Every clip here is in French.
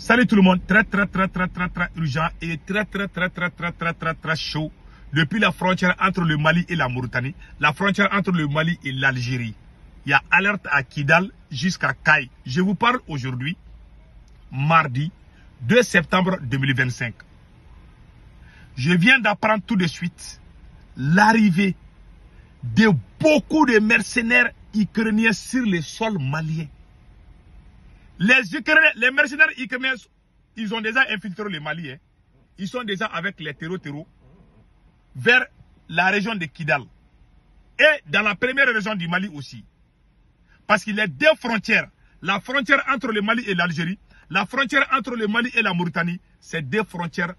Salut tout le monde, très urgent et très chaud. Depuis la frontière entre le Mali et la Mauritanie, la frontière entre le Mali et l'Algérie. Il y a alerte à Kidal jusqu'à Kay. Je vous parle aujourd'hui, mardi 2 septembre 2025. Je viens d'apprendre tout de suite l'arrivée de beaucoup de mercenaires ukrainiens sur le sol malien. Les mercenaires ukrainiens, ils ont déjà infiltré le Mali. Ils sont déjà avec les terreaux vers la région de Kidal. Et dans la première région du Mali aussi. Parce qu'il y a deux frontières. La frontière entre le Mali et l'Algérie, la frontière entre le Mali et la Mauritanie, ces deux frontières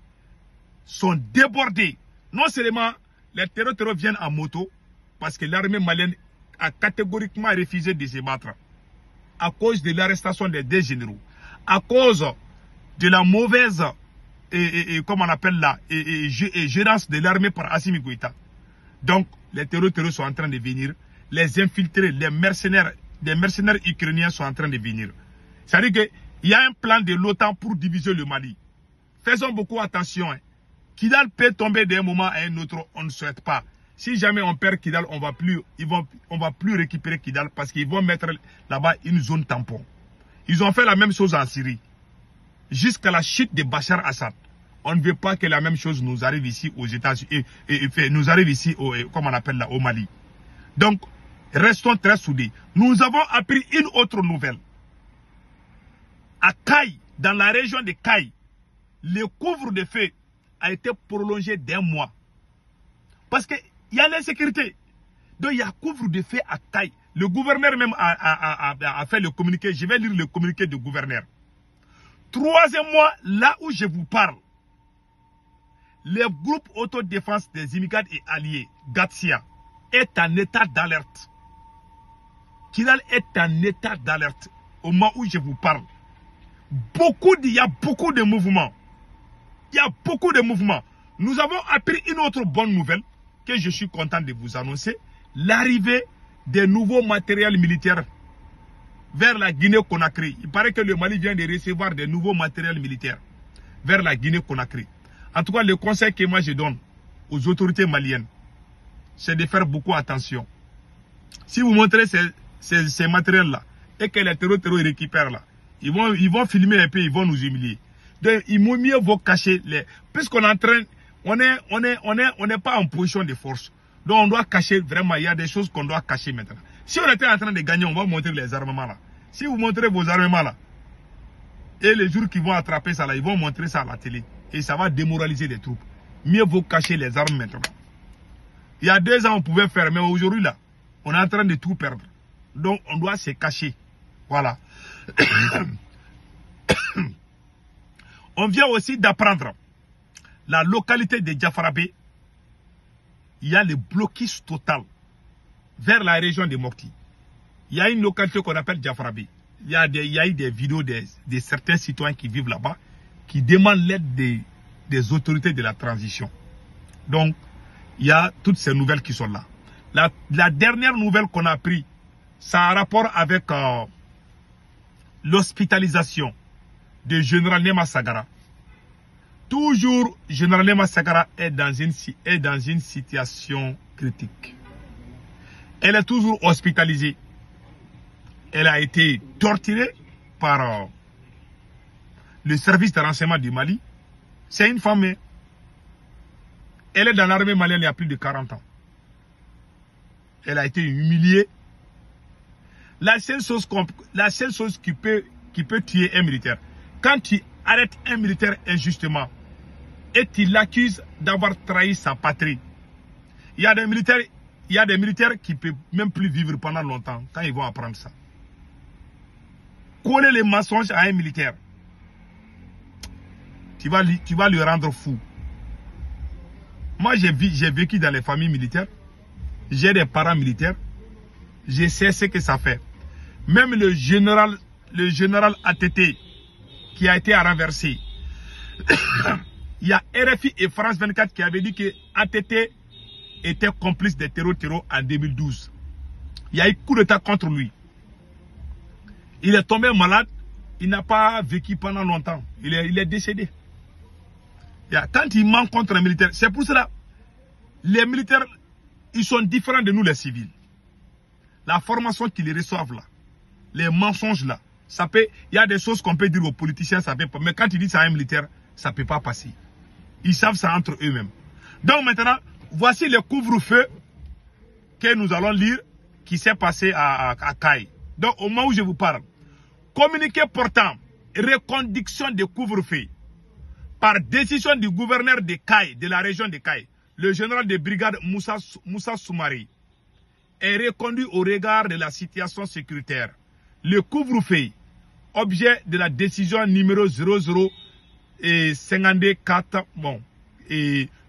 sont débordées. Non seulement les terreaux viennent en moto, parce que l'armée malienne a catégoriquement refusé de se battre. À cause de l'arrestation des deux généraux, à cause de la mauvaise, comment on appelle là, gérance de l'armée par Assimi Goïta. Donc, les terreaux sont en train de venir, les infiltrés, les mercenaires ukrainiens sont en train de venir. C'est-à-dire qu'il y a un plan de l'OTAN pour diviser le Mali. Faisons beaucoup attention. Kidal peut tomber d'un moment à un autre, on ne souhaite pas. Si jamais on perd Kidal, on va plus récupérer Kidal parce qu'ils vont mettre là-bas une zone tampon. Ils ont fait la même chose en Syrie. Jusqu'à la chute de Bachar Assad. On ne veut pas que la même chose nous arrive ici aux États-Unis et nous arrive ici comme on appelle là, au Mali. Donc, restons très soudés. Nous avons appris une autre nouvelle. À Kay, dans la région de Kay, le couvre-feu a été prolongé d'un mois. Parce qu'il y a l'insécurité. Donc il y a couvre-feu à Kay. Le gouverneur même a fait le communiqué. Je vais lire le communiqué du gouverneur. Troisième mois, là où je vous parle, le groupe autodéfense des immigrants et alliés, Gatsia, est en état d'alerte. Kidal est en état d'alerte au moment où je vous parle. Il y a beaucoup de mouvements. Il y a beaucoup de mouvements. Nous avons appris une autre bonne nouvelle que je suis content de vous annoncer. L'arrivée des nouveaux matériels militaires vers la Guinée-Conakry. Il paraît que le Mali vient de recevoir des nouveaux matériels militaires vers la Guinée-Conakry. En tout cas, le conseil que moi je donne aux autorités maliennes, c'est de faire beaucoup attention. Si vous montrez ces matériels-là et que les terreaux récupèrent là, ils vont filmer un peu, ils vont nous humilier. Donc, il vaut mieux vous cacher les... Puisqu'on est en train... On n'est pas en position de force. Donc, on doit cacher vraiment. Il y a des choses qu'on doit cacher maintenant. Si on était en train de gagner, on va montrer les armements là. Si vous montrez vos armements là, et les jours qui vont attraper ça là, ils vont montrer ça à la télé. Et ça va démoraliser les troupes. Mieux vaut cacher les armes maintenant. Il y a 2 ans, on pouvait faire, mais aujourd'hui là, on est en train de tout perdre. Donc, on doit se cacher. Voilà. On vient aussi d'apprendre la localité de Diafarabé. Il y a le blocus total vers la région de Mopti. Il y a une localité qu'on appelle Diafarabé. Il y a eu des vidéos de certains citoyens qui vivent là-bas qui demandent l'aide des autorités de la transition. Donc, il y a toutes ces nouvelles qui sont là. La dernière nouvelle qu'on a prise, ça a rapport avec l'hospitalisation de Général Nema Sagara. Toujours, Général Nema Sagara est dans une situation critique. Elle est toujours hospitalisée. Elle a été torturée par le service de renseignement du Mali. C'est une femme. Elle est dans l'armée malienne il y a plus de 40 ans. Elle a été humiliée. La seule chose qui peut tuer un militaire, quand tu arrêtes un militaire injustement et tu l'accuses d'avoir trahi sa patrie, il y a des militaires qui ne peuvent même plus vivre pendant longtemps quand ils vont apprendre ça. Coller les mensonges à un militaire, tu vas le rendre fou. Moi, j'ai vécu dans les familles militaires, j'ai des parents militaires, je sais ce que ça fait. Même le général ATT qui a été renversé. Il y a RFI et France 24 qui avaient dit que ATT était complice des terreaux en 2012. Il y a eu coup d'état contre lui. Il est tombé malade. il n'a pas vécu pendant longtemps. Il est décédé. Quand il ment contre un militaire, c'est pour cela, les militaires, ils sont différents de nous les civils. La formation qu'ils reçoivent là, les mensonges là, il y a des choses qu'on peut dire aux politiciens, ça peut pas. Mais quand ils disent ça à un militaire, ça ne peut pas passer. Ils savent ça entre eux-mêmes. Donc maintenant, voici le couvre-feu que nous allons lire qui s'est passé à Kayes. Donc au moment où je vous parle, communiqué portant reconduction de couvre-feu par décision du gouverneur de Kayes, de la région de Kayes, le général de brigade Moussa Soumari est reconduit au regard de la situation sécuritaire. Le couvre-feu, objet de la décision numéro 0054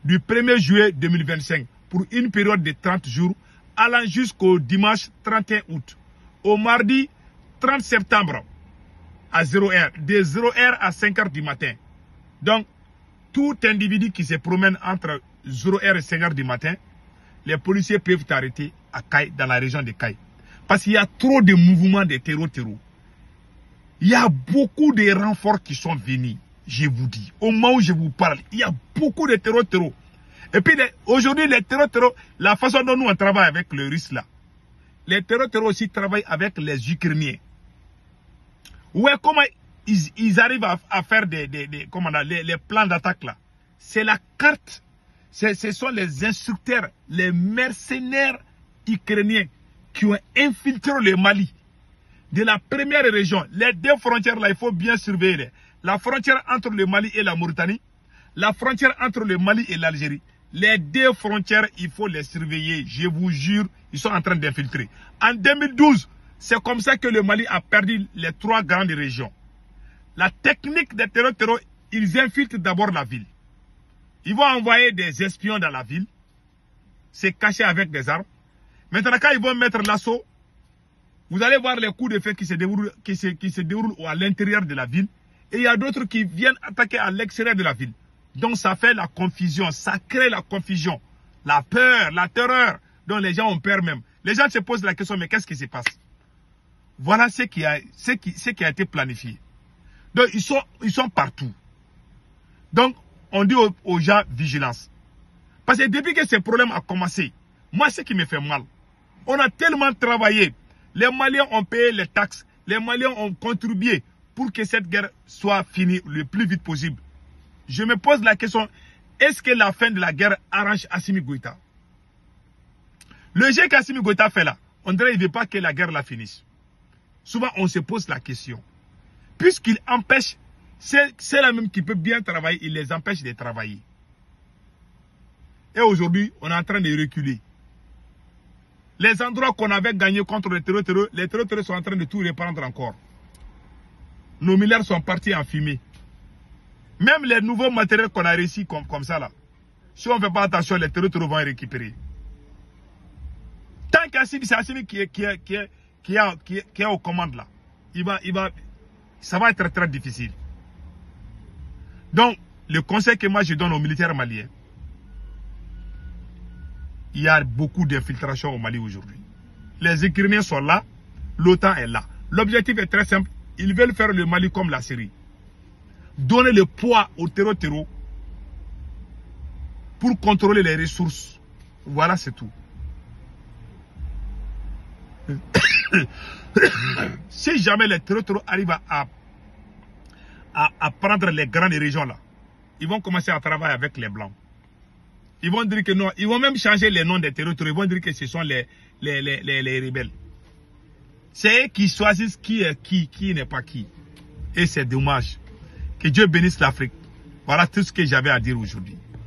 du 1er juillet 2025 pour une période de 30 jours allant jusqu'au dimanche 31 août. Au mardi 30 septembre à 0h, de 0h à 5h du matin. Donc, tout individu qui se promène entre 0h et 5h du matin, les policiers peuvent t'arrêter à Kayes, dans la région de Kayes. Parce qu'il y a trop de mouvements de terreau. Il y a beaucoup de renforts qui sont venus, je vous dis. Au moment où je vous parle, il y a beaucoup de terreau. Et puis aujourd'hui, les terreau, la façon dont nous on travaille avec le Russe là, les terreau aussi travaillent avec les Ukrainiens. Ouais, comment ils arrivent à faire les plans d'attaque là. C'est la carte. Ce sont les instructeurs, les mercenaires ukrainiens qui ont infiltré le Mali. De la première région, les deux frontières là, il faut bien surveiller. La frontière entre le Mali et la Mauritanie, la frontière entre le Mali et l'Algérie. Les deux frontières, il faut les surveiller. Je vous jure, ils sont en train d'infiltrer. En 2012, c'est comme ça que le Mali a perdu les 3 grandes régions. La technique des terreau, ils infiltrent d'abord la ville. Ils vont envoyer des espions dans la ville, se cacher avec des armes. Maintenant, quand ils vont mettre l'assaut, vous allez voir les coups de feu qui se déroulent à l'intérieur de la ville. Et il y a d'autres qui viennent attaquer à l'extérieur de la ville. Donc ça fait la confusion, ça crée la confusion, la peur, la terreur, dont les gens ont peur même. Les gens se posent la question, mais qu'est-ce qui se passe? Voilà ce qui a été planifié. Donc ils sont partout. Donc on dit aux gens vigilance. Parce que depuis que ce problème a commencé, moi ce qui me fait mal, on a tellement travaillé. Les Maliens ont payé les taxes, les Maliens ont contribué pour que cette guerre soit finie le plus vite possible. Je me pose la question, est-ce que la fin de la guerre arrange Assimi Goïta? Le jeu qu'Assimi Goïta fait là, on dirait qu'il ne veut pas que la guerre la finisse. Souvent, on se pose la question. Puisqu'il empêche, c'est là même qui peut bien travailler, il les empêche de travailler. Et aujourd'hui, on est en train de reculer. Les endroits qu'on avait gagnés contre les terreaux sont en train de tout reprendre encore. Nos milliards sont partis en fumée. Même les nouveaux matériels qu'on a réussi comme ça là, si on ne fait pas attention, les terreaux vont récupérer. Tant qu'Assimi, c'est Assimi qui est aux commandes là, ça va être très difficile. Donc, le conseil que moi je donne aux militaires maliens, il y a beaucoup d'infiltration au Mali aujourd'hui. Les Ukrainiens sont là, l'OTAN est là. L'objectif est très simple, ils veulent faire le Mali comme la Syrie. Donner le poids au terreau pour contrôler les ressources. Voilà, c'est tout. Si jamais les terreaux arrivent à prendre les grandes régions là, ils vont commencer à travailler avec les Blancs. Ils vont dire que non, ils vont même changer les noms des terreaux, ils vont dire que ce sont les rebelles. C'est eux qui choisissent qui est qui n'est pas qui. Et c'est dommage. Que Dieu bénisse l'Afrique. Voilà tout ce que j'avais à dire aujourd'hui.